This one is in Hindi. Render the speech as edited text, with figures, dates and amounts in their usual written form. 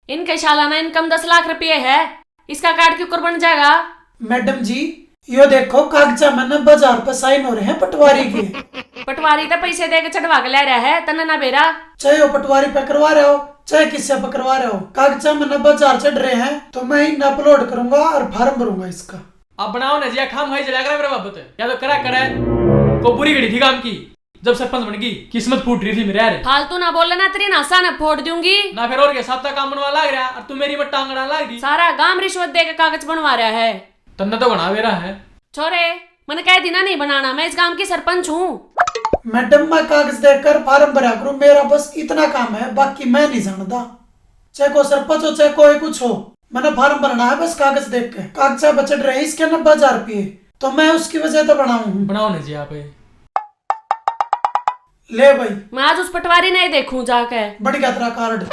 इनके सालाना इनकम 10 लाख रुपये है, इसका कार्ड क्यों कर बन जाएगा? मैडम जी यो देखो कागजा में 90,000 पे साइन हो रहे हैं पटवारी के। पटवारी तो पैसे दे के चढ़वा के ले रहा है, तना ना बेरा। चाहे वो पटवारी पे करवा रहे हो चाहे किससे पे करवा रहे हो, कागजा में 90,000 चढ़ रहे हैं तो मैं इन अपलोड करूंगा और फार्म भरूंगा इसका। अब बनाओ ना जी, खाम खाई चला करा मेरा बाबत, या तो करा करे को पूरी घड़ी थी काम की, जब सरपंच बन गई किस्मत फूट रही थी मेरे यार। फालतू ना बोलना, तेरी नासा ना फोड़ दूंगी ना फिर और क्या साप्ताह काम बनवा लाग रहा और तू मेरी मत टांगड़ा लाग रही। सारा गांव रिश्वत दे के कागज बनवा रहा है। तन्ना तो बना रहा है छोरे, मैंने कह दी ना नहीं बनाना, मैं इस गांव की सरपंच हूँ। मैडम मैं कागज देकर फार्म भरा करूं, मेरा बस इतना काम है, बाकी मैं नहीं जानता। चाहे को सरपंच हो चाहे कोई कुछ हो, मैंने फार्म भरना है बस कागज देख के। कागजा बचत रहे इसके 90,000 रुपये, तो मैं उसकी वजह तो बनाऊं। बनाओ ना जी आप। ले भाई मैं आज उस पटवारी नहीं देखूं जाके। बढ़ गया तेरा कार्ड।